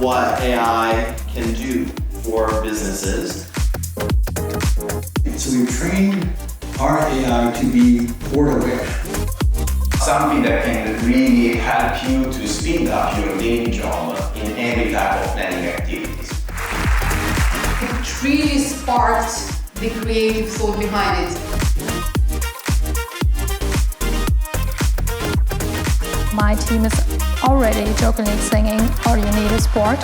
what AI can do for businesses. So we've trained our AI to be board-aware. Something that can really help you to speed up your daily job in every type of planning activities. It really sparked the creative thought behind it. My team is already jokingly singing, "All you need is sport."